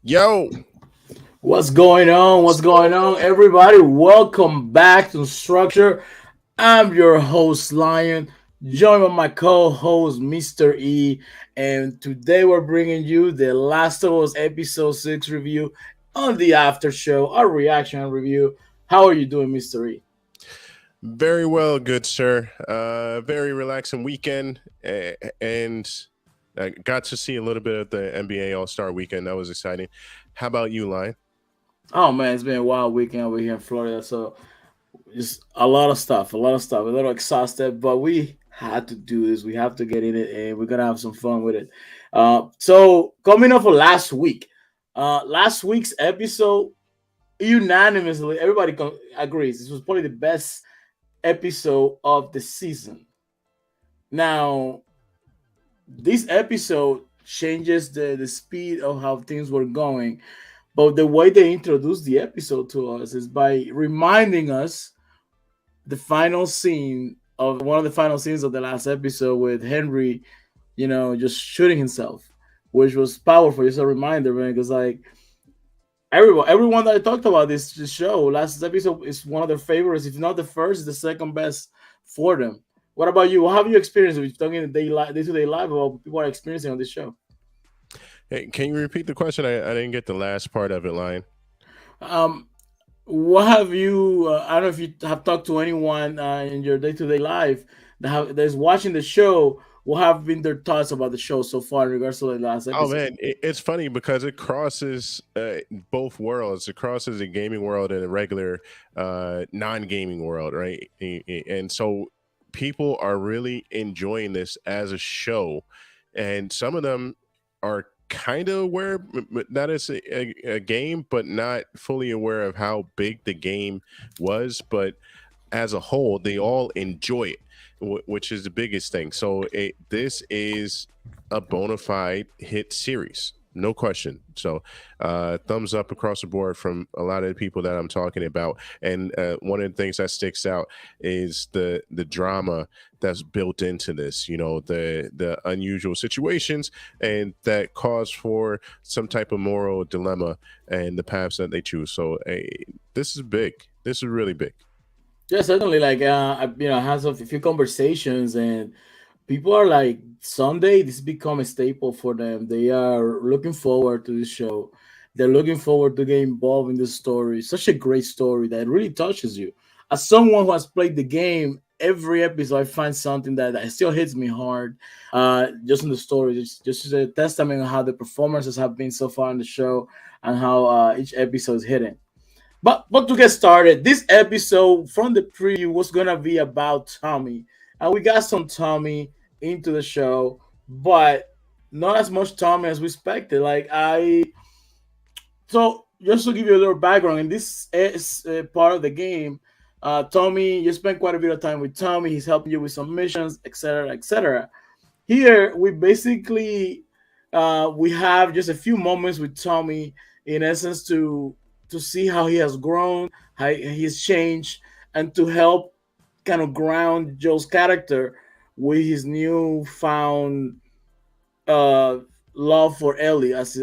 Yo, What's going on? What's going on, everybody? Welcome back to Structure. I'm your host, Lion, joined by my co host, Mr. E. And today we're bringing you the Last of Us Episode 6 review on the after show, our reaction and review. How are you doing, Mr. E? very well, good sir. Very relaxing weekend, and I got to see a little bit of the NBA All Star Weekend. That was exciting. How about you, Lion? Oh, man, it's been a wild weekend over here in Florida. So just a lot of stuff, a little exhausted, but we had to do this. We have to get in it, and we're gonna have some fun with it. So coming off of last week's episode, unanimously, everybody agrees this was probably the best episode of the season. Now, this episode changes the speed of how things were going, but the way they introduced the episode to us is by reminding us the final scene of one of the final scenes of the last episode with Henry, just shooting himself, which was powerful. Just a reminder, man, because like everyone that I talked about this show last episode is one of their favorites. If not the first, it's the second best for them. What about you? What have you experienced with talking the day to day life about what people are experiencing on this show? Hey, can you repeat the question? I didn't get the last part of it, Lion. Um, what have you? I don't know if you have talked to anyone in your day to day life that is watching the show. What have been their thoughts about the show so far in regards to the last Oh episode? man, it's funny because it crosses both worlds. It crosses the gaming world and a regular non-gaming world, right? And so people are really enjoying this as a show, and some of them are kind of aware that it's a game, but not fully aware of how big the game was. But as a whole, they all enjoy it, which is the biggest thing. So this is a bona fide hit series. No question. So, thumbs up across the board from a lot of the people that I'm talking about. And one of the things that sticks out is the drama that's built into this. You know, the unusual situations and that cause for some type of moral dilemma and the paths that they choose. So, this is big. This is really big. Yeah, certainly. Like, I had a few conversations, and people are like, Sunday, this become a staple for them. They are looking forward to this show. They're looking forward to get involved in this story. Such a great story that really touches you. As someone who has played the game, every episode I find something that still hits me hard. Just in the story, just a testament of how the performances have been so far in the show and how each episode is hitting. But to get started, this episode from the preview was gonna be about Tommy, and we got some Tommy into the show, but not as much Tommy as we expected. So just to give you a little background, in this is part of the game, Tommy, you spend quite a bit of time with Tommy. He's helping you with some missions, etc., etc. Here we basically we have just a few moments with Tommy, in essence, to see how he has grown, how he's changed, and to help kind of ground Joe's character with his newfound uh, love for Ellie as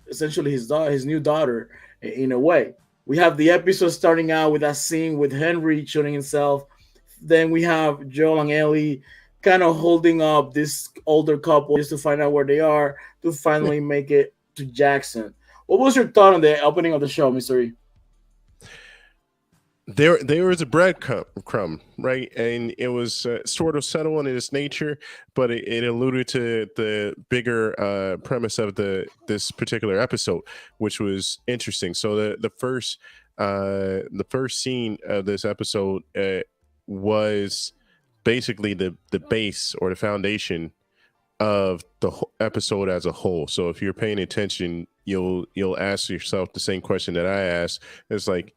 essentially his new daughter in a way. We have the episode starting out with that scene with Henry shooting himself. Then we have Joel and Ellie kind of holding up this older couple just to find out where they are to finally make it to Jackson. What was your thought on the opening of the show, Mystery? There was a breadcrumb, right, and it was sort of subtle in its nature, but it alluded to the bigger premise of this particular episode, which was interesting. So the first scene of this episode was basically the base or the foundation of the episode as a whole. So if you're paying attention, you'll ask yourself the same question that I asked. It's like,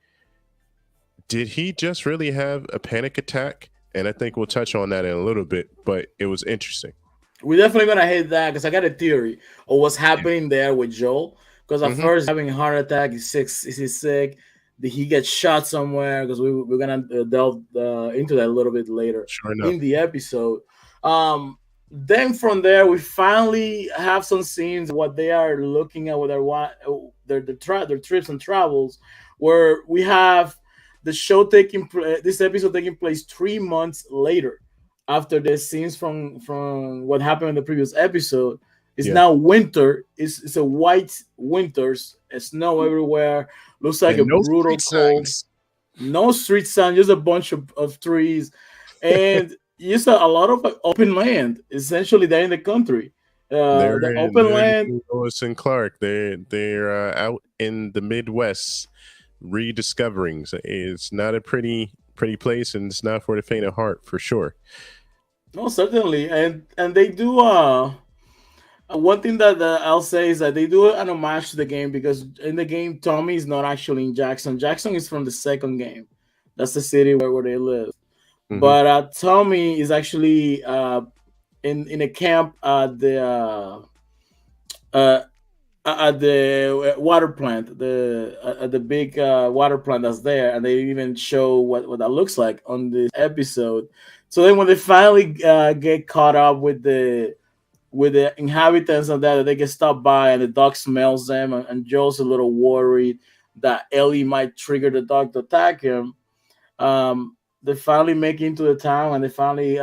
did he just really have a panic attack? And I think we'll touch on that in a little bit, but it was interesting. We're definitely gonna hit that because I got a theory of what's Yeah. happening there with Joel. Because at Hmm. first having a heart attack, he's sick. Is he sick? Did he get shot somewhere? Because we're gonna delve into that a little bit later Sure enough. in the episode. Um, Then from there, we finally have some scenes what they are looking at with their trips and travels, where we have the show this episode taking place 3 months later after the scenes from what happened in the previous episode. It's Yeah, now winter. It's a white winters, snow everywhere. Looks like a and no brutal street cold. signs. No street sign, just a bunch of trees, and you saw a lot of open land. Essentially, they're in the country. The open They're land. doing Lewis and Clark. They're out in the Midwest rediscovering. So it's not a pretty place, and it's not for the faint of heart for sure. No, certainly, and they do. One thing that I'll say is that they do an homage to the game because in the game, Tommy is not actually in Jackson. Jackson is from the second game. That's the city where they live. Hmm. But Tommy is actually in a camp uh, at the water plant, the at the big water plant that's there, and they even show what that looks like on this episode. So then, when they finally get caught up with the inhabitants of that they get stopped by, and the dog smells them, and Joe's a little worried that Ellie might trigger the dog to attack him. They finally make it into the town, and they finally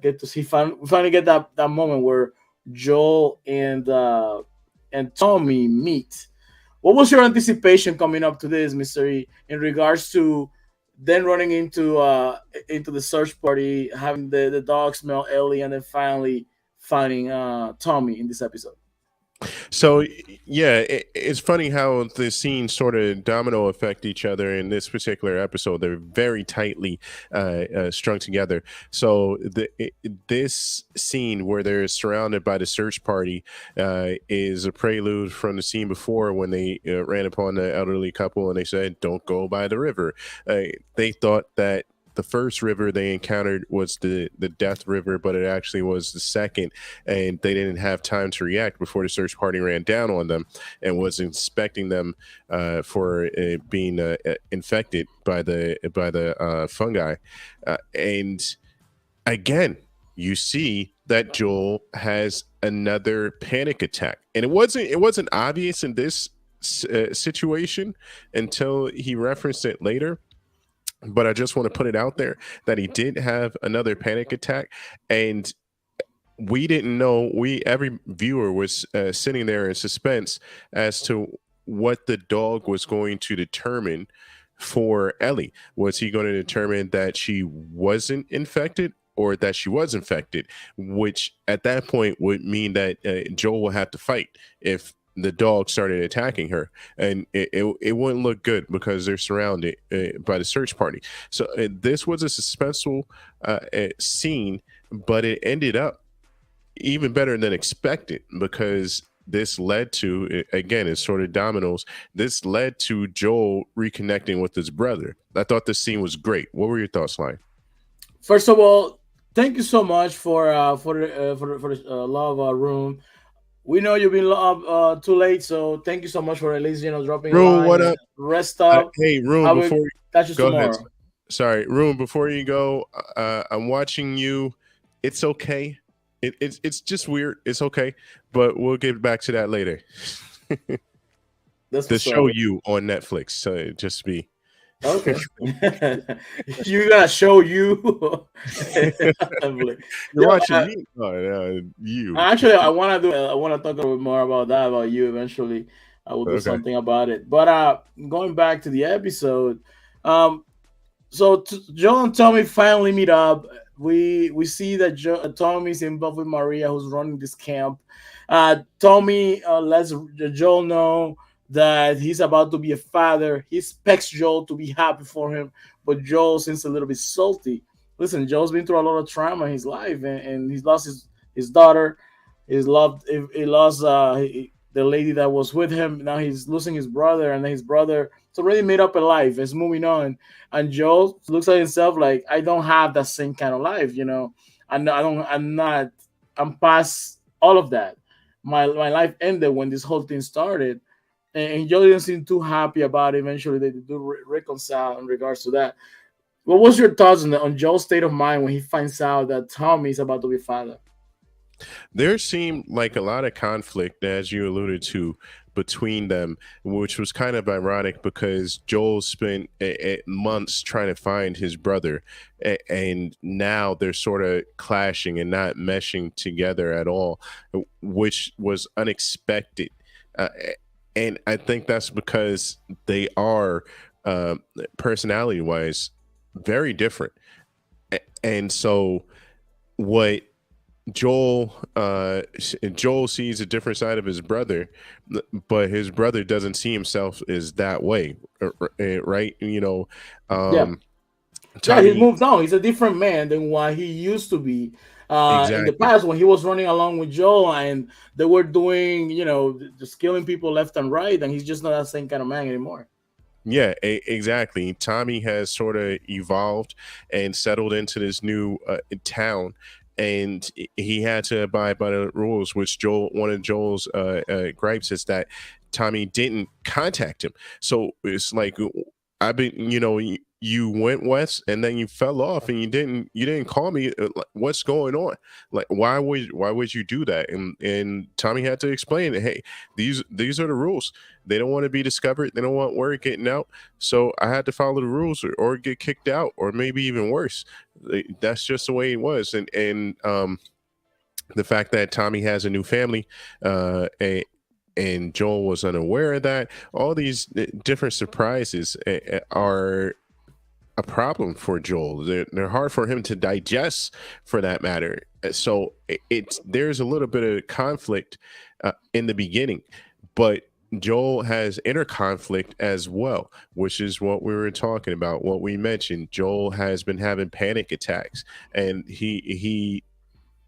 get to see. Finally get that moment where Joel and Tommy meet. What was your anticipation coming up to this, Mister E, in regards to then running into the search party, having the dog smell Ellie, and then finally finding Tommy in this episode? So yeah, it's funny how the scenes sort of domino affect each other in this particular episode. They're very tightly strung together. So this scene where they're surrounded by the search party is a prelude from the scene before when they ran upon the elderly couple and they said, "Don't go by the river." They thought that the first river they encountered was the Death River, but it actually was the second, and they didn't have time to react before the search party ran down on them and was inspecting them for being infected by the fungi, and again, you see that Joel has another panic attack, and it wasn't obvious in this situation until he referenced it later, but I just want to put it out there that he did have another panic attack, and we didn't know. We every viewer was sitting there in suspense as to what the dog was going to determine for Ellie. Was he going to determine that she wasn't infected? Or that she was infected, which at that point would mean that Joel will have to fight if the dog started attacking her, and it wouldn't look good because they're surrounded by the search party. So this was a suspenseful scene, but it ended up even better than expected because this led to, again, it's sort of dominoes. This led to Joel reconnecting with his brother. I thought this scene was great. What were your thoughts, Lion? First of all, thank you so much for the love room. We know you've been too late, so thank you so much for at least dropping a Room, line what and up? rest up. Hey, Room, I will before you catch you go ahead. tomorrow. Sorry, Room, before you go, I'm watching you. It's okay. It's just weird. It's okay, but we'll get back to that later. That's The what's show up. you on Netflix. So just be. Okay. You gotta show you. You're Yeah, watching me. Oh, you. actually, I want to do. I want to talk a little bit more about that about you. Eventually, I will do Okay. something about it. But going back to the episode, um, so Joe and Tommy finally meet up. We see that Tommy's involved with Maria, who's running this camp. Tommy lets Joel know that he's about to be a father. He expects Joel to be happy for him, but Joel seems a little bit salty. Listen, Joel's been through a lot of trauma in his life, and he's lost his daughter. He lost the lady that was with him. Now he's losing his brother, and his brother it's already made up a life. It's moving on, and Joe looks at himself like I don't have that same kind of life. I don't. I'm not. I'm past all of that. My life ended when this whole thing started, and Joe didn't seem too happy about it. Eventually, they do reconcile in regards to that. What was your thoughts on Joe's state of mind when he finds out that Tommy is about to be father? There seemed like a lot of conflict, as you alluded to, between them, which was kind of ironic because Joel spent months trying to find his brother, and now they're sort of clashing and not meshing together at all, which was unexpected. Uh, and I think that's because they are, personality wise, very different. And so, what Joel sees a different side of his brother, but his brother doesn't see himself as that way, right? Yeah. Um, Yeah, he Tommy, moved on. He's a different man than what he used to be in the exactly. past when he was running along with Joe and they were doing, just killing people left and right. And he's just not that same kind of man anymore. Yeah, exactly. Tommy has sort of evolved and settled into this new town, and he had to abide by the rules. Which one of Joel's gripes is that Tommy didn't contact him. So it's like, I've been, you went west and then you fell off and you didn't call me. Like, what's going on? Like, why would you do that? And Tommy had to explain that, hey, these are the rules. They don't want to be discovered. They don't want word getting out. So I had to follow the rules, or get kicked out, or maybe even worse. That's just the way it was. And the fact that Tommy has a new family, and Joel was unaware of that. All these different surprises are a problem for Joel. They're hard for him to digest, for that matter. So it's there's a little bit of conflict in the beginning, but Joel has inner conflict as well, which is what we were talking about. What we mentioned, Joel has been having panic attacks, and he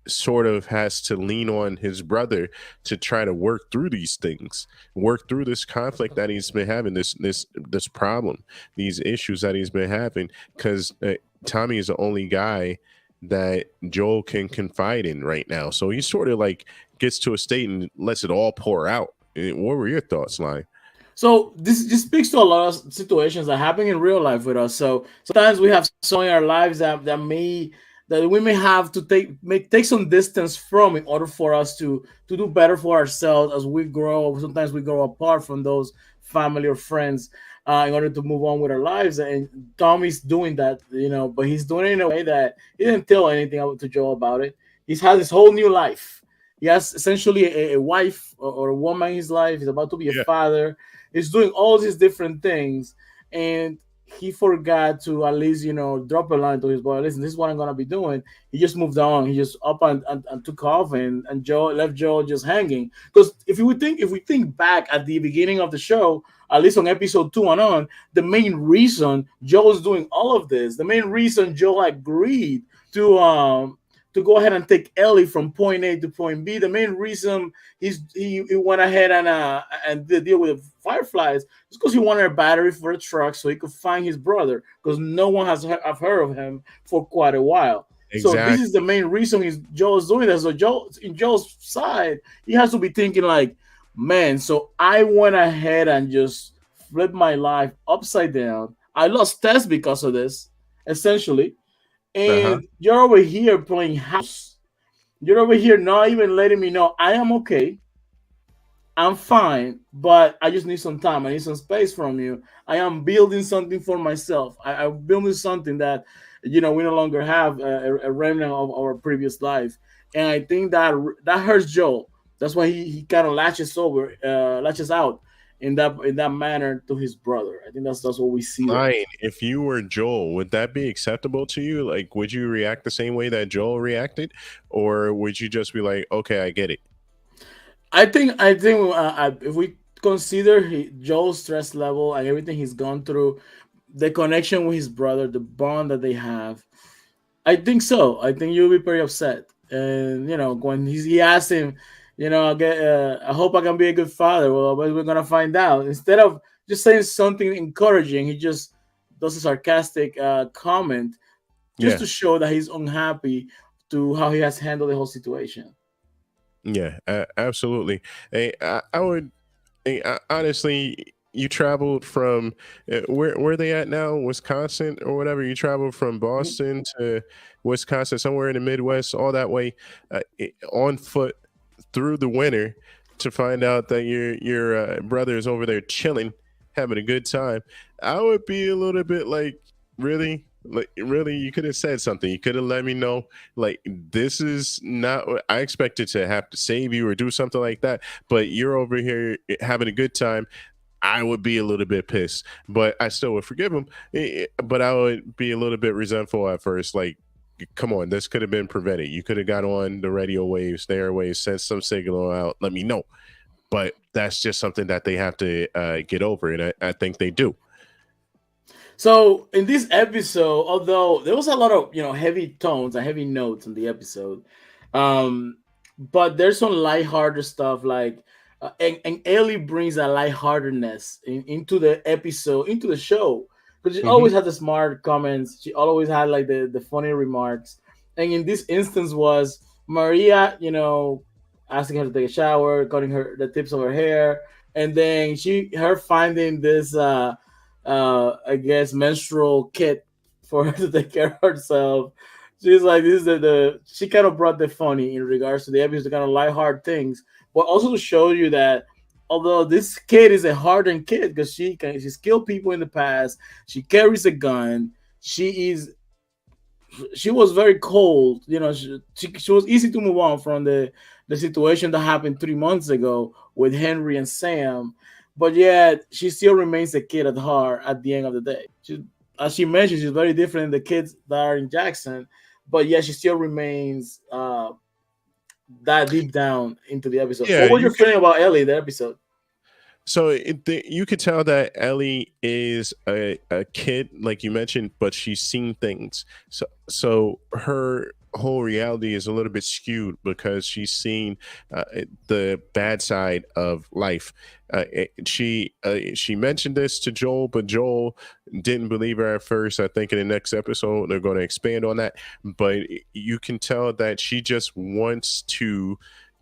sort of has to lean on his brother to try to work through these things, work through this conflict that he's been having, this problem, these issues that he's been having, because Tommy is the only guy that Joel can confide in right now. So he sort of like gets to a state and lets it all pour out. What were your thoughts, Line? So this just speaks to a lot of situations that happen in real life with us. So sometimes we have someone in our lives that we may have to take some distance from in order for us to do better for ourselves as we grow. Sometimes we grow apart from those family or friends in order to move on with our lives. And Tommy's doing that, but he's doing it in a way that he didn't tell anything to Joe about it. He's had this whole new life. He has essentially a wife or a woman in his life. He's about to be a Yeah, father. He's doing all these different things, and he forgot to at least drop a line to his boy. Listen, this is what I'm gonna be doing. He just moved on. He just up and took off, and Joe left Joe just hanging. Because if we think back at the beginning of the show, at least on episode 2 and on, the main reason Joe's doing all of this, the main reason Joe agreed to go ahead and take Ellie from point A to point B. The main reason he went ahead and did deal with Fireflies is because he wanted a battery for a truck so he could find his brother because no one have heard of him for quite a while. So this is exactly. the main reason Joe's doing that. So Joe's side, he has to be thinking like, man. So I went ahead and just flipped my life upside down. I lost Tess because of this, essentially, Uh-huh. and you're over here playing house. You're over here not even letting me know I am okay. I'm fine, but I just need some time. I need some space from you. I am building something for myself. I'm building something that, we no longer have a remnant of our previous life. And I think that hurts Joel. That's why he kind of latches out in that manner to his brother. I think that's what we see there. Ryan, if you were Joel, would that be acceptable to you? Like, would you react the same way that Joel reacted, or would you just be like, "Okay, I get it"? I think if we consider Joel's stress level and everything he's gone through, the connection with his brother, the bond that they have, I think so. I think you'll be pretty upset. And when he asked him, I hope I can be a good father. Well, but we're gonna find out. Instead of just saying something encouraging, he just does a sarcastic comment just Yeah, to show that he's unhappy to how he has handled the whole situation. yeah, absolutely. I would honestly. you traveled from where are they at now, Wisconsin or whatever. You traveled from Boston to Wisconsin, somewhere in the Midwest, all that way, on foot through the winter to find out that your brother is over there chilling, having a good time. I would be a little bit like, really, like really, you could have said something. You could have let me know, like, this is not what I expected to have to save you or do something like that. But you're over here having a good time. I would be a little bit pissed, but I still would forgive him. But I would be a little bit resentful at first. Like, come on, this could have been prevented. You could have got on the radio waves, the airwaves, sent some signal out, let me know. But that's just something that they have to get over, and I think they do. So in this episode, although there was a lot of heavy tones and heavy notes in the episode, um, but there's some lighthearted stuff like, and Ellie brings a lightheartedness into the episode, into the show, because she Hmm. always had the smart comments. She always had like the funny remarks, and in this instance was Maria, asking her to take a shower, cutting her the tips of her hair, and then her finding this. I guess menstrual kit for her to take care of herself. She's like, this is the she kind of brought the funny in regards to the episode, kind of lighthearted things, but also to show you that although this kid is a hardened kid because she's killed people in the past, she carries a gun, she was very cold. She was easy to move on from the situation that happened 3 months ago with Henry and Sam, but yet she still remains a kid at heart at the end of the day. As she mentioned, she's very different than the kids that are in Jackson, but yet she still remains that deep down into the episode. Yeah, What was you your feeling about Ellie in the episode? so you could tell that Ellie is a kid, like you mentioned, but she's seen things. So her whole reality is a little bit skewed because she's seen the bad side of life. She mentioned this to Joel, but Joel didn't believe her at first. I think in the next episode they're going to expand on that. But you can tell that she just wants to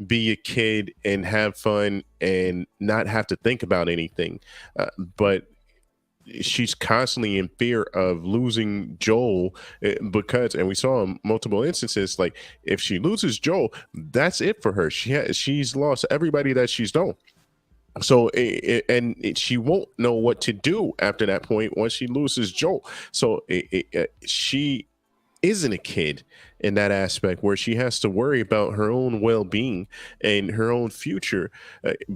be a kid and have fun and not have to think about anything. But she's constantly in fear of losing Joel because, and we saw in multiple instances, like if she loses Joel, that's it for her. She's lost everybody that she's known. So she won't know what to do after that point once she loses Joel. So she isn't a kid in that aspect where she has to worry about her own well-being and her own future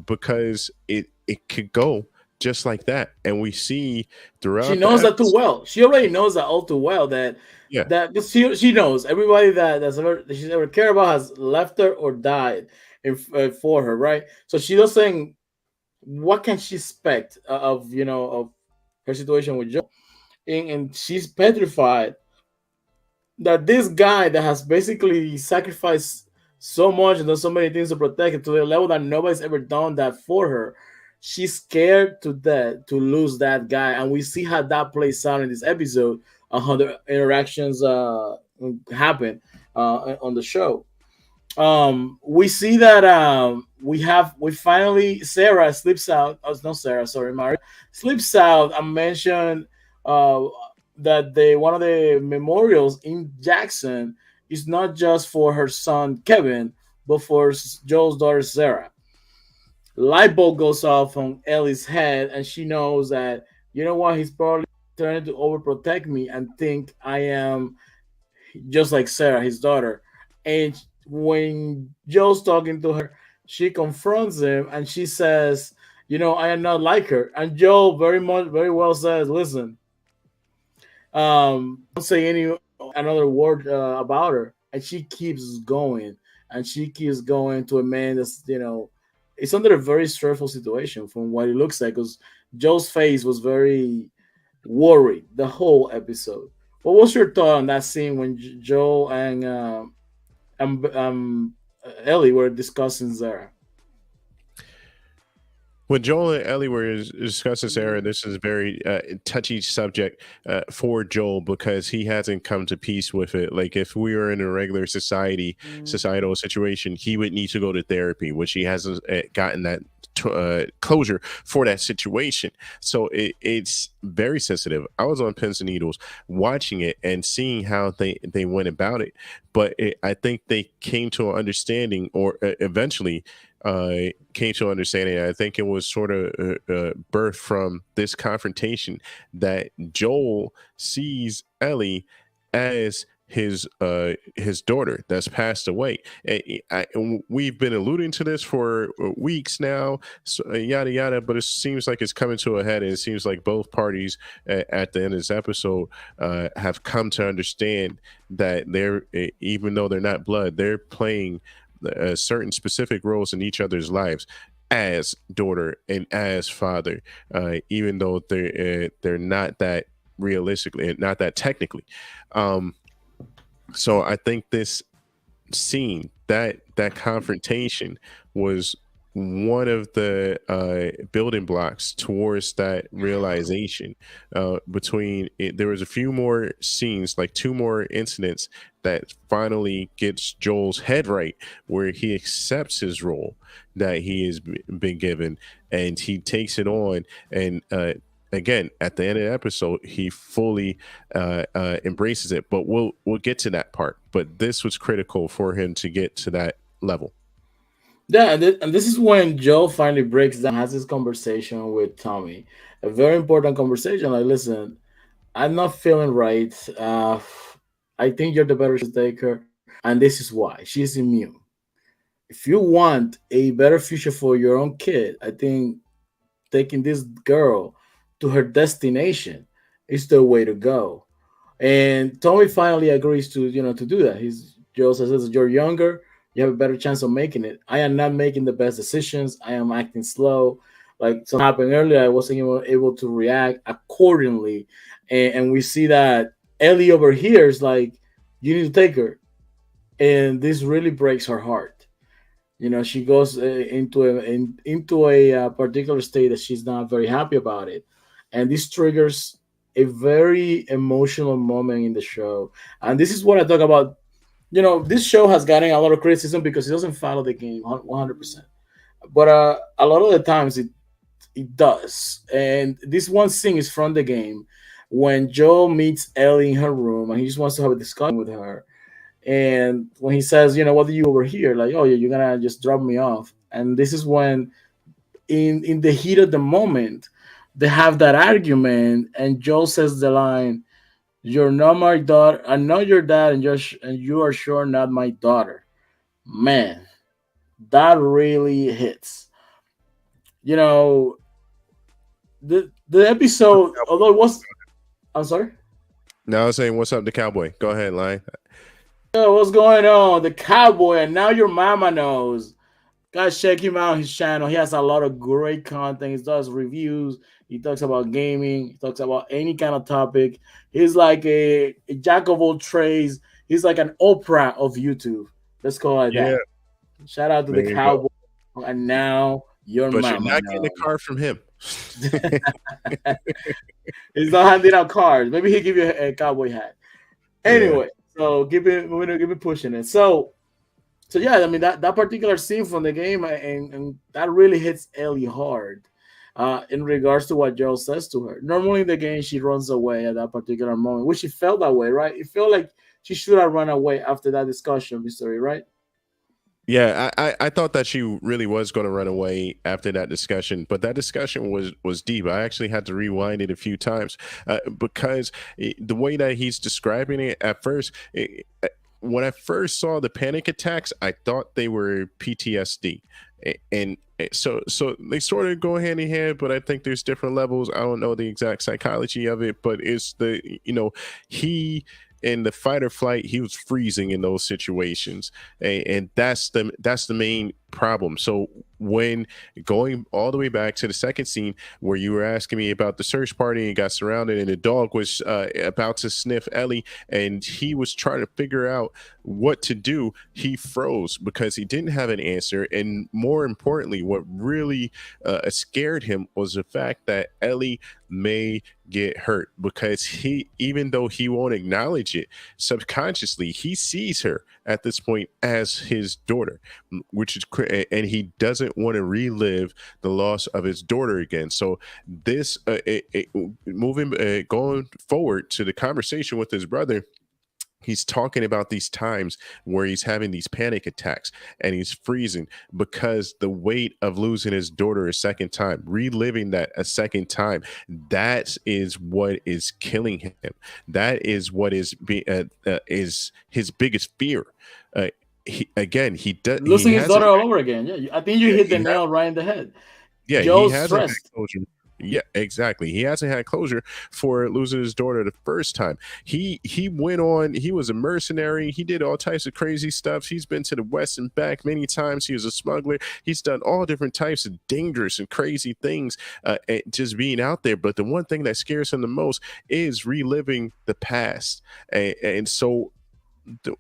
because it could go just like that, and we see She throughout the knows that too episode. well. She already knows that all too well. Yeah, Cause she knows everybody that she's ever cared about has left her or died for her, right? So she doesn't. What can she expect of her situation with Joe? And she's petrified that this guy that has basically sacrificed so much and done so many things to protect it to the level that nobody's ever done that for her. She's scared to death to lose that guy, and we see how that plays out in this episode. How the interactions happen on the show. We see that we finally Sarah slips out. Oh, not Sarah, sorry, Maria slips out and mentioned uh, that one of the memorials in Jackson is not just for her son Kevin, but for Joel's daughter Sarah. Light bulb goes off on Ellie's head, and she knows that what, he's probably trying to overprotect me and think I am just like Sarah, his daughter. And when Joe's talking to her, she confronts him and she says, I am not like her. And Joe very well says, listen, don't say any another word about her. And she keeps going and she keeps going to a man that's, it's under a very stressful situation from what it looks like because Joe's face was very worried the whole episode. What was your thought on that scene when Joel and Ellie were discussing Zara? When Joel and Ellie were discussing this era, this is a very touchy subject for Joel because he hasn't come to peace with it. Like if we were in a regular societal situation, he would need to go to therapy, which he hasn't gotten that closure for that situation. So it's very sensitive. I was on pins and needles watching it and seeing how they went about it, but I think they came to an understanding, or eventually came to understanding. I think it was sort of birthed from this confrontation that Joel sees Ellie as his daughter that's passed away. We've been alluding to this for weeks now, so, yada yada. But it seems like it's coming to a head, and it seems like both parties at the end of this episode have come to understand that they're, even though they're not blood, they're playing certain specific roles in each other's lives as daughter and as father, even though they're not that realistically and not that technically. So I think this scene, that confrontation, was one of the building blocks towards that realization. Between it, there was a few more scenes, like two more incidents that finally gets Joel's head right, where he accepts his role that he has been given, and he takes it on. And again, at the end of the episode, he fully embraces it. But we'll get to that part. But this was critical for him to get to that level. Yeah, and this is when Joe finally breaks down, has this conversation with Tommy, a very important conversation. Like, listen, I'm not feeling right. I think you're the better taker, and this is why. She's immune. If you want a better future for your own kid, I think taking this girl to her destination is the way to go. And Tommy finally agrees to to do that. He's Joe says, "You're younger, you have a better chance of making it. I am not making the best decisions. I am acting slow. Like something happened earlier, I wasn't able to react accordingly." And we see that Ellie over here is like, "You need to take her," and this really breaks her heart. She goes into a particular state that she's not very happy about it, and this triggers a very emotional moment in the show. And this is what I talk about. This show has gotten a lot of criticism because it doesn't follow the game 100%, but a lot of the times it does. And this one scene is from the game when Joel meets Ellie in her room and he just wants to have a discussion with her. And when he says, "What do you over here?" Like, "Oh, yeah, you're gonna just drop me off." And this is when, in the heat of the moment, they have that argument, and Joel says the line, "You're not my daughter. I'm not your dad, and you are sure not my daughter." Man, that really hits. You know, the episode, although it was, I'm sorry. Now I was saying, "What's up, the cowboy?" Go ahead, line. Yo, what's going on? The cowboy, and now your mama knows. Guys, check him out on his channel. He has a lot of great content. He does reviews. He talks about gaming. He talks about any kind of topic. He's like a jack of all trades. He's like an Oprah of YouTube. Let's call it Yeah, that. Shout out to there the you go. cowboy. And now your But you're mama not getting a knows. card from him. He's not handing out cards. Maybe he'll give you a cowboy hat. Yeah. Anyway, so we're gonna keep it pushing it. So yeah, I mean that particular scene from the game, and that really hits Ellie hard, in regards to what Joel says to her. Normally in the game, she runs away at that particular moment, which she felt that way, right? It felt like she should have run away after that discussion, Mystery, right? Yeah, I thought that she really was going to run away after that discussion, but that discussion was deep. I actually had to rewind it a few times because the way that he's describing it at first, when I first saw the panic attacks, I thought they were PTSD, and so they sort of go hand in hand. But I think there's different levels. I don't know the exact psychology of it, but it's he in the fight or flight, he was freezing in those situations, and that's the main problem. So when going all the way back to the second scene where you were asking me about the search party and got surrounded and the dog was about to sniff Ellie and he was trying to figure out what to do, he froze because he didn't have an answer. And more importantly, what really scared him was the fact that Ellie may get hurt, because he, even though he won't acknowledge it, subconsciously he sees her at this point as his daughter, which is and he doesn't want to relive the loss of his daughter again. So this moving going forward to the conversation with his brother, he's talking about these times where he's having these panic attacks and he's freezing because the weight of losing his daughter a second time, reliving that a second time, that is what is killing him. That is what is his biggest fear. Again, he does, Losing his daughter all over again. Yeah, I think you hit the he nail right in the head. yeah, he Joe's hasn't had stressed. closure. Yeah, exactly. He hasn't had closure for losing his daughter the first time. He went on. He was a mercenary. He did all types of crazy stuff. He's been to the West and back many times. He was a smuggler. He's done all different types of dangerous and crazy things, and just being out there. But the one thing that scares him the most is reliving the past. And so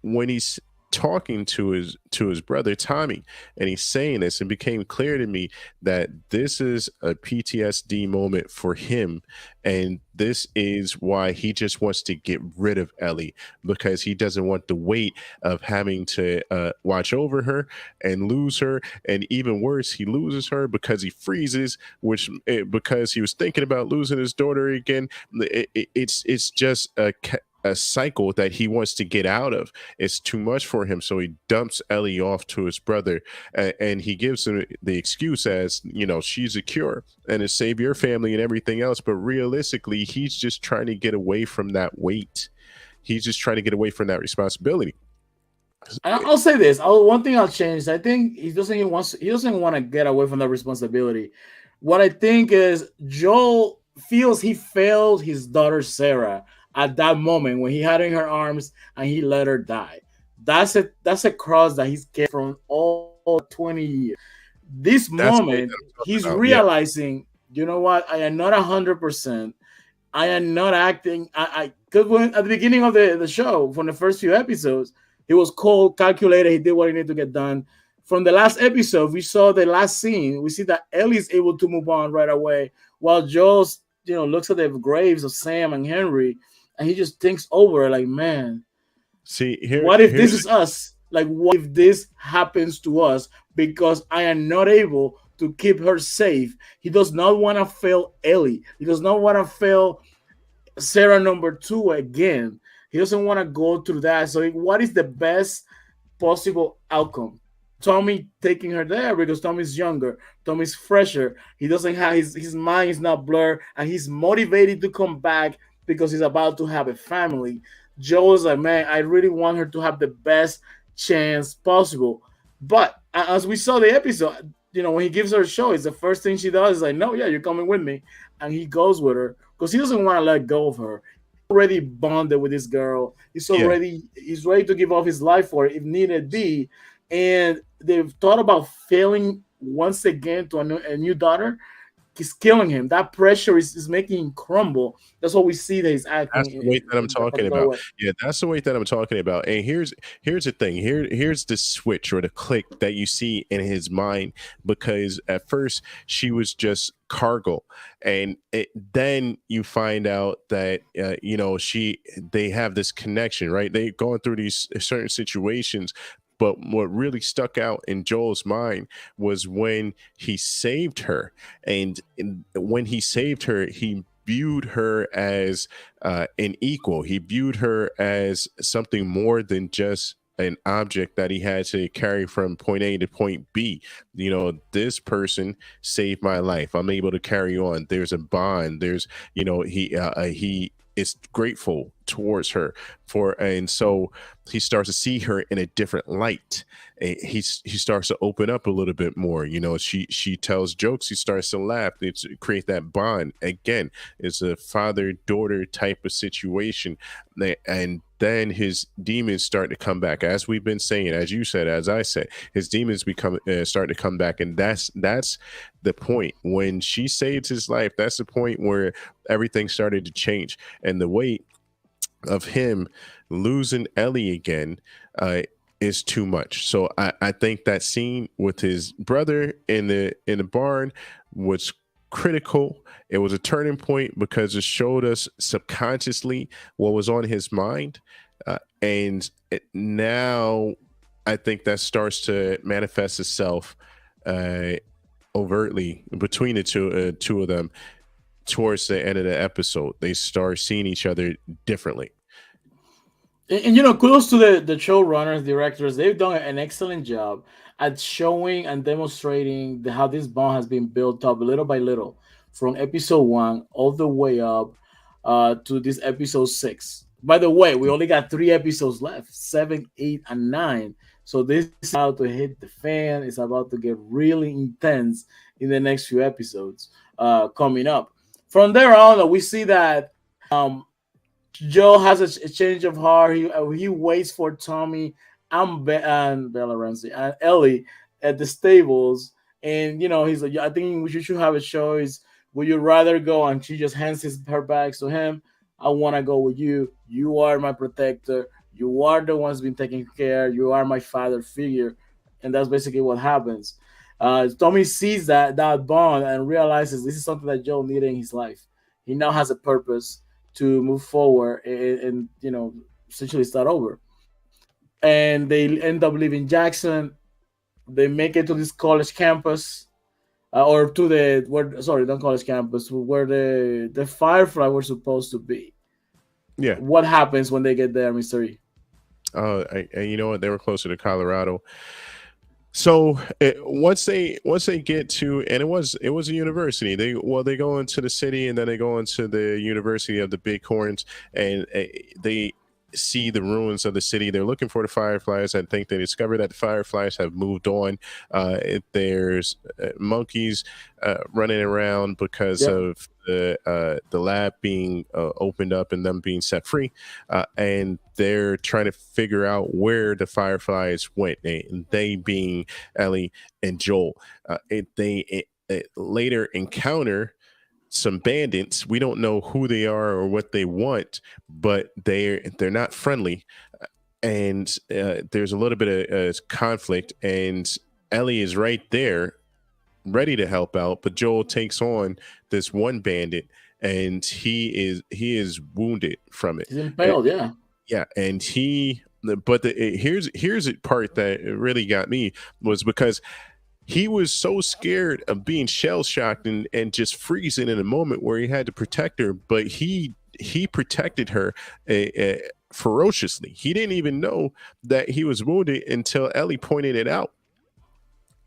when he's talking to his brother Tommy and he's saying this, it became clear to me that this is a PTSD moment for him, and this is why he just wants to get rid of Ellie, because he doesn't want the weight of having to watch over her and lose her, and even worse, he loses her because he freezes, because he was thinking about losing his daughter again. It's just a cycle that he wants to get out of. It's too much for him, so he dumps Ellie off to his brother, and he gives him the excuse as, she's a cure and to save your family and everything else. But realistically, he's just trying to get away from that weight. He's just trying to get away from that responsibility. I'll say this. One thing I'll change. I think he doesn't want to get away from that responsibility. What I think is Joel feels he failed his daughter Sarah at that moment when he had her in her arms and he let her die. That's a cross that he's carried from all 20 years. This That's moment, he's about. Yeah. realizing, you know what? I am not 100%. I am not acting. Because when at the beginning of the show, from the first few episodes, he was cold, calculated. He did what he needed to get done. From the last episode, we saw the last scene. We see that Ellie's able to move on right away, while Joel's, looks at the graves of Sam and Henry, and he just thinks over, like, man, See, what if this is us? Like, what if this happens to us because I am not able to keep her safe? He does not want to fail Ellie. He does not want to fail Sarah number 2 again. He doesn't want to go through that. So what is the best possible outcome? Tommy taking her there because Tommy's younger, Tommy's fresher. He doesn't have his mind is not blurred, and he's motivated to come back because he's about to have a family. Joe's like, man, I really want her to have the best chance possible. But as we saw the episode, when he gives her a show, it's the first thing she does is like, no, yeah, you're coming with me. And he goes with her because he doesn't want to let go of her. He's already bonded with this girl. He's ready to give up his life for it if needed be. And they've thought about failing once again to a new daughter. He's killing him. That pressure is making him crumble. That's what we see that he's acting. That's the weight that I'm talking about. Yeah, that's the weight that I'm talking about. And here's the thing. Here's the switch or the click that you see in his mind, because at first she was just cargo, and then you find out that they have this connection, right? They going through these certain situations. But what really stuck out in Joel's mind was when he saved her. And when he saved her, he viewed her as an equal. He viewed her as something more than just an object that he had to carry from point A to point B. This person saved my life. I'm able to carry on. There's a bond. There's, he is grateful towards her and so he starts to see her in a different light. He starts to open up a little bit more. She tells jokes, he starts to laugh. It's create that bond again. It's a father-daughter type of situation, and then his demons start to come back, as we've been saying, as you said, as I said, his demons become start to come back, and that's the point when she saves his life. That's the point where everything started to change, and the weight of him losing Ellie again is too much. So I think that scene with his brother in the barn was critical. It was a turning point because it showed us subconsciously what was on his mind, now I think that starts to manifest itself uh, overtly between the two of them. Towards the end of the episode, they start seeing each other differently. And you know, kudos to the showrunners, directors. They've done an excellent job at showing and demonstrating how this bond has been built up little by little from episode one all the way up to this episode six. By the way, we only got 3 episodes left, seven, eight, and nine. So this is about to hit the fan. It's about to get really intense in the next few episodes coming up. From there on, we see that Joe has a change of heart. He waits for Tommy and Bella Ramsey and Ellie at the stables, and you know he's like, I think we should have a choice. Would you rather go? And she just hands her bags to him. I want to go with you. You are my protector. You are the one's been taking care. You are my father figure, and that's basically what happens. Tommy sees that bond and realizes this is something that Joe needed in his life. He now has a purpose to move forward and you know essentially start over. And they end up leaving Jackson. They make it to this college campus, or to the where sorry, not college campus, where the Firefly were supposed to be. Yeah. What happens when they get there, Mystery? And you know what? They were closer to Colorado. So once they get to, and it was a university. They go into the city, and then they go into the University of the Bighorns, and they see the ruins of the city. They're looking for the Fireflies. I think they discover that the Fireflies have moved on. There's monkeys running around because Yep. of the lab being opened up and them being set free, and they're trying to figure out where the Fireflies went. They being Ellie and Joel. They later encounter some bandits. We don't know who they are or what they want, but they're not friendly, and there's a little bit of conflict. And Ellie is right there, ready to help out, but Joel takes on this one bandit, and he is wounded from it. He's impaled, yeah. Yeah, and here's a part that really got me was because he was so scared of being shell shocked and just freezing in a moment where he had to protect her, but he protected her ferociously. He didn't even know that he was wounded until Ellie pointed it out.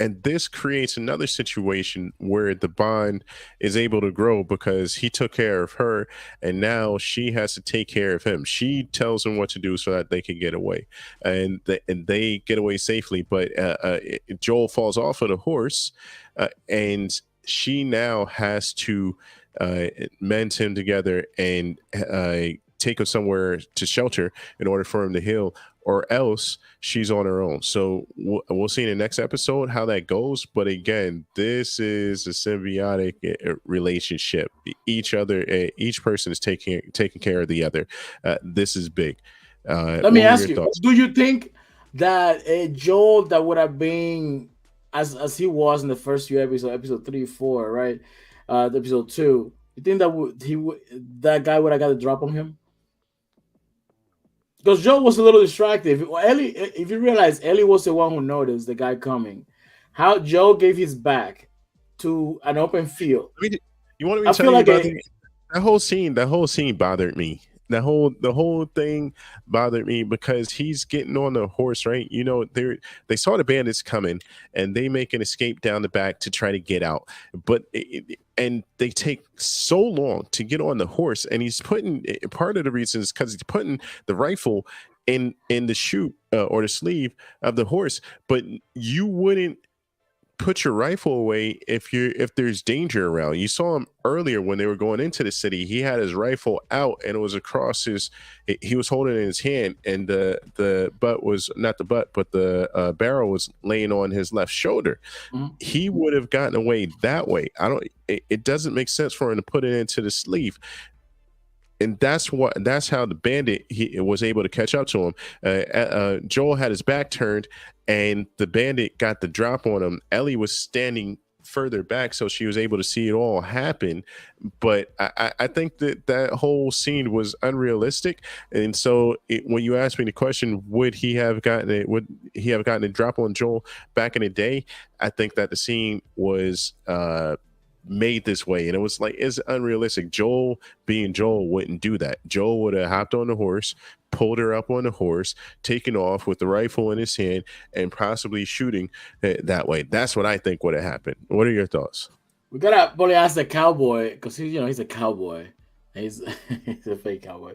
And this creates another situation where the bond is able to grow because he took care of her, and now she has to take care of him. She tells him what to do so that they can get away, and they get away safely. But Joel falls off of the horse, and she now has to mend him together and take him somewhere to shelter in order for him to heal, or else she's on her own. So we'll see in the next episode how that goes. But again, this is a symbiotic relationship. Each person is taking care of the other. This is big. Let me ask you: thoughts? Do you think that Joel that would have been as he was in the first few episodes, episode 3, 4, right? Episode 2. You think that guy would have got the drop on him? Because Joe was a little distracted. If you realize, Ellie was the one who noticed the guy coming. How Joe gave his back to an open field. You want me to tell you about that whole scene? That whole scene bothered me. The whole thing bothered me because he's getting on the horse, right? You know, they saw the bandits coming and they make an escape down the back to try to get out, but and they take so long to get on the horse. And he's putting, part of the reason is because he's putting the rifle in the chute or the sleeve of the horse, but you wouldn't put your rifle away if there's danger around. You saw him earlier when they were going into the city. He had his rifle out and it was across his. He was holding it in his hand, and the butt was not the butt, but the barrel was laying on his left shoulder. Mhm. He would have gotten away that way. I don't. It doesn't make sense for him to put it into the sleeve, and that's how the bandit he was able to catch up to him. Joel had his back turned, and the bandit got the drop on him. Ellie was standing further back, so she was able to see it all happen. But I think that whole scene was unrealistic, and so when you ask me the question, would he have gotten it? Would he have gotten a drop on Joel back in the day? I think that the scene was made this way, and it was like it's unrealistic. Joel being Joel wouldn't do that. Joel would have hopped on the horse, pulled her up on the horse, taken off with the rifle in his hand, and possibly shooting that way. That's what I think would have happened. What are your thoughts? We gotta probably ask the cowboy because he's a cowboy. He's he's a fake cowboy.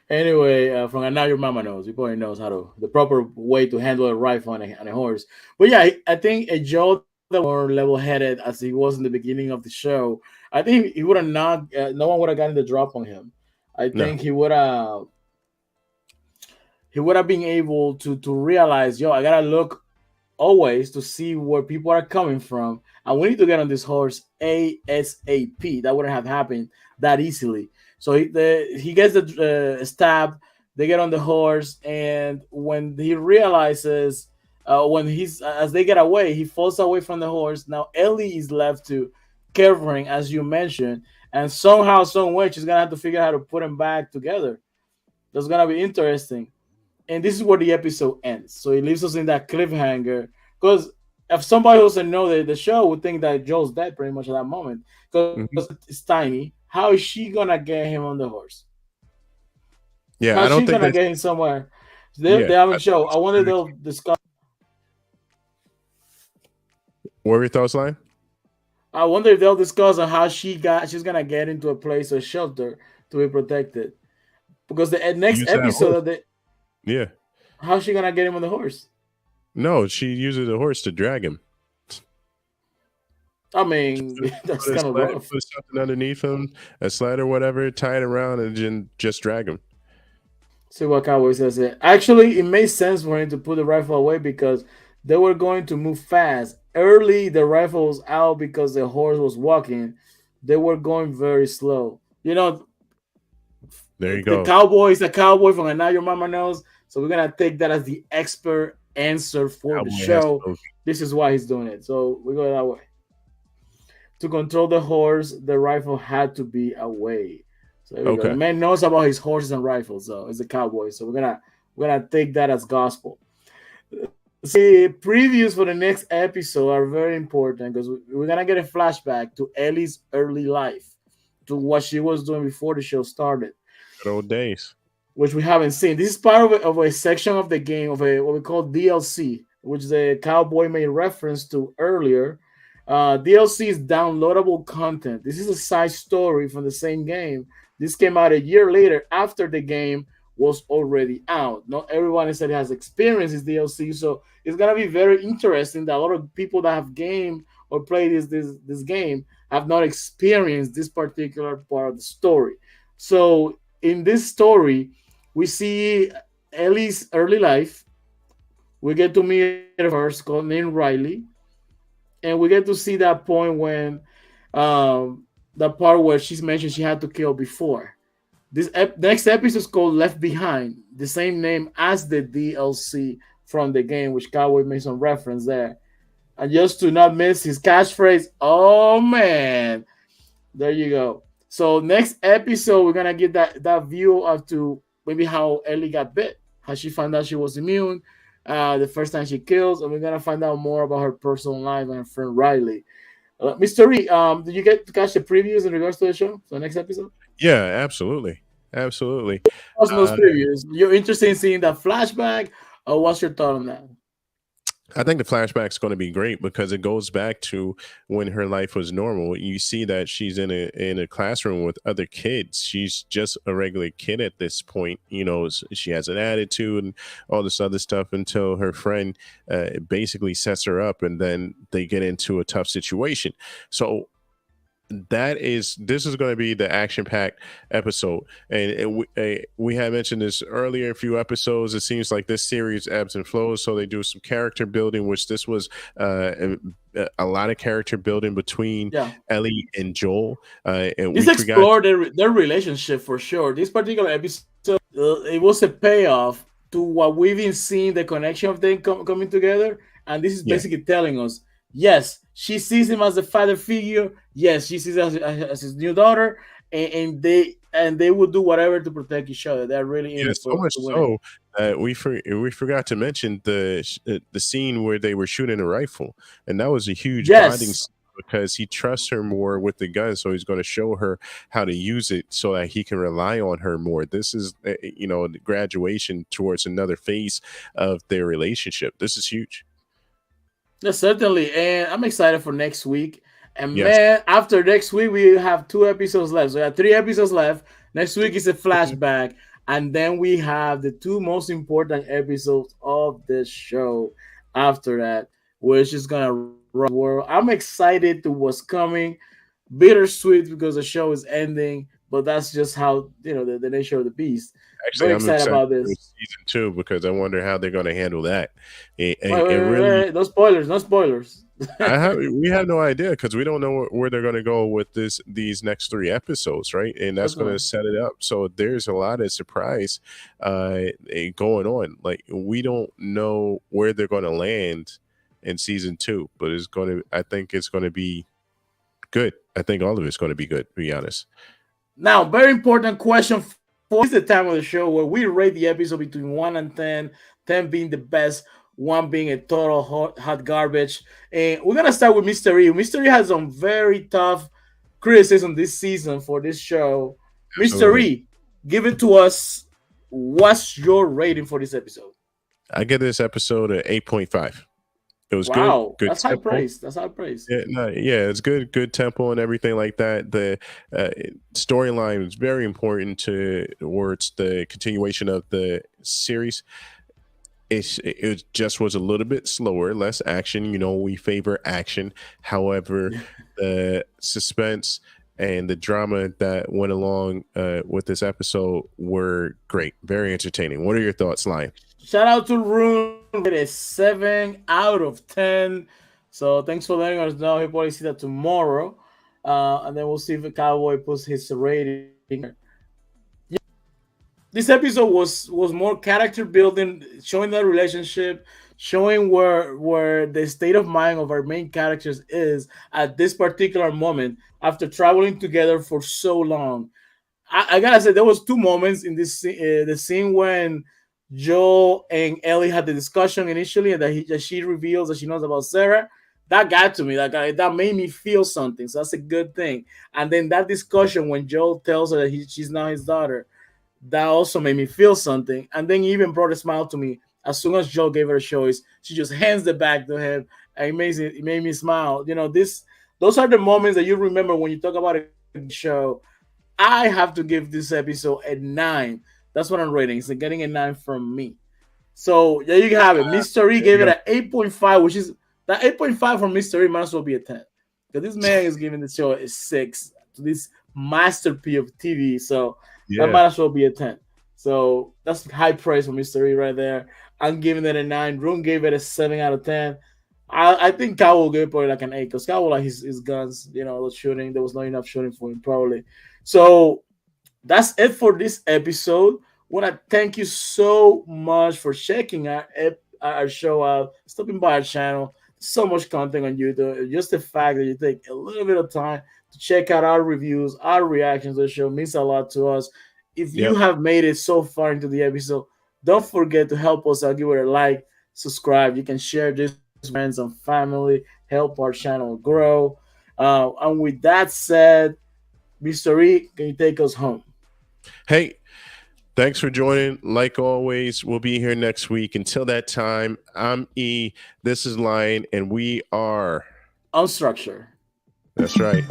Anyway, from now your mama knows. He probably knows how to the proper way to handle a rifle on a horse. But yeah, I think a Joe that more level-headed as he was in the beginning of the show, I think he would have not. No one would have gotten the drop on him. I No. think he would have been able to realize, yo, I gotta look always to see where people are coming from, and we need to get on this horse ASAP. That wouldn't have happened that easily. So he gets the stab. They get on the horse, and when he realizes, when he's as they get away, he falls away from the horse. Now Ellie is left to care for him, as you mentioned, and somehow, some way, she's gonna have to figure out how to put him back together. That's gonna be interesting, and this is where the episode ends. So it leaves us in that cliffhanger because if somebody who doesn't know the show would think that Joel's dead pretty much at that moment because Mhm. it's tiny. How is she gonna get him on the horse? Yeah, I How's don't she think gonna that's. get him somewhere? Yeah, They haven't I think shown. I it's wonder if they'll discuss. what were your thoughts, line? I wonder if they'll discuss on how she's gonna get into a place or shelter to be protected because the next Use that horse. episode, Yeah. how's she gonna get him on the horse? No, she uses a horse to drag him. I mean, that's Put a kind of sled, rough. put something underneath him, a sled or whatever, tie it around, and then just drag him. See what Cowboy says here. Actually, it made sense for him to put the rifle away because they were going to move fast. Early, the rifle was out because the horse was walking. They were going very slow. You know, There you the go. cowboy is a cowboy from And Now Your Mama Knows. So we're gonna take that as the expert answer for the Cowboy has show. to go. This is why he's doing it. So we go that way. To control the horse, the rifle had to be away. So there we go. Okay. The man knows about his horses and rifles, so he's a cowboy. So we're gonna take that as gospel. See, previews for the next episode are very important because we're gonna get a flashback to Ellie's early life, to what she was doing before the show started, Good old days. which we haven't seen. This is part of a section of the game of a what we call DLC, which the cowboy made reference to earlier. DLC is downloadable content. This is a side story from the same game. This came out a year later after the game was already out. Not everyone said has experienced this DLC, so it's gonna be very interesting that a lot of people that have game or played this game have not experienced this particular part of the story. So in this story, we see Ellie's early life. We get to meet her first, called named Riley, and we get to see that point when the part where she's mentioned she had to kill before. This next episode is called Left Behind, the same name as the DLC from the game, which Cowboy made some reference there. And just to not miss his catchphrase, oh man, there you go. So next episode, we're gonna get that view of to maybe how Ellie got bit, how she found out she was immune, the first time she kills, and we're gonna find out more about her personal life and her friend Riley. Mr. Ree, did you get to catch the previews in regards to the show for the next episode? Yeah, absolutely. Absolutely. What's those Uh, previews? You're interested in seeing that flashback, or what's your thought on that? I think the flashback's going to be great because it goes back to when her life was normal. You see that she's in a classroom with other kids. She's just a regular kid at this point. She has an attitude and all this other stuff until her friend basically sets her up, and then they get into a tough situation. So this is going to be the action packed episode, and we had mentioned this earlier, a few episodes. It seems like this series ebbs and flows, so they do some character building, which this was a lot of character building between Yeah. Ellie and Joel, and This we forgot. explored their relationship for sure. This particular episode, it was a payoff to what we've been seeing, the connection of them coming together. And this is Yeah, basically telling us, yes, she sees him as a father figure. Yes, she sees as his new daughter, and they will do whatever to protect each other. They're really in yeah, it so much to win it. so that we forgot to mention the scene where they were shooting a rifle, and that was a huge bonding Yes, scene because he trusts her more with the gun, so he's going to show her how to use it so that he can rely on her more. This is the graduation towards another phase of their relationship. This is huge. yes, certainly. And I'm excited for next week. And Yes. man, after next week, we have 2 episodes left. So we have 3 episodes left. Next week is a flashback. And then we have the two most important episodes of the show after that, which is going to run the world. I'm excited to what's coming. Bittersweet because the show is ending, but that's just how, the nature of the beast. Actually, Very I'm excited excited about for this. season two because I wonder how they're going to handle that. Wait, It wait, wait, really wait. No spoilers. No spoilers. we have no idea because we don't know where they're going to go with these next three episodes, right? And that's going to Certainly. set it up. So there's a lot of surprise going on. Like we don't know where they're going to land in season two, but it's going to. I think it's going to be good. I think all of it's going to be good. To be honest. Now, very important question for this is the time of the show where we rate the episode between 1 and 10, 10 being the best, 1 being a total hot garbage. And we're going to start with Mr. E. Mr. E has some very tough criticism this season for this show. Mr. Absolutely. E, give it to us. What's your rating for this episode? I give this episode an 8.5. It was good. Wow, Good that's high tempo. praise. That's high praise. Yeah, no, yeah, it's good tempo and everything like that. The uh, storyline is very important towards the continuation of the series. It just was a little bit slower, less action. We favor action. However, the suspense and the drama that went along with this episode were great, very entertaining. What are your thoughts, Lion? Shout out to Rune with a 7 out of 10. So thanks for letting us know. He'll probably see that tomorrow. And then we'll see if the Cowboy puts his rating. This episode was more character building, showing the relationship, showing where the state of mind of our main characters is at this particular moment after traveling together for so long. I gotta say there was 2 moments in this the scene when Joel and Ellie had the discussion initially, and that she reveals that she knows about Sarah. That got to me. That made me feel something. So that's a good thing. And then that discussion when Joel tells her that she's not his daughter, that also made me feel something. And then he even brought a smile to me as soon as Joel gave her a choice. She just hands the bag to him, and it made me smile. Those are the moments that you remember when you talk about a show. I have to give this episode a 9. That's what I'm rating. It's getting a 9 from me. So there you have it. Mystery There you gave it go. an 8.5, which is that 8.5 from Mystery might as well be a 10. Because this man is giving the show a 6 to this masterpiece of TV. So that Yeah, might as well be a 10. So that's high praise for Mystery right there. I'm giving it a 9. Room gave it a 7 out of 10. I think Kyle will give it probably like an 8 because Kyle will like his guns, the shooting. There was not enough shooting for him, probably. So that's it for this episode. Want to thank you so much for checking our show out, stopping by our channel. So much content on YouTube. Just the fact that you take a little bit of time to check out our reviews, our reactions to the show means a lot to us. If you yep. have made it so far into the episode, don't forget to help us out. Give it a like, subscribe. You can share this with friends and family. Help our channel grow. And with that said, Mr. E, can you take us home? Hey, Thanks for joining. Like always, we'll be here next week. Until that time, I'm E. This is Lion, and we are Unstructured. That's right.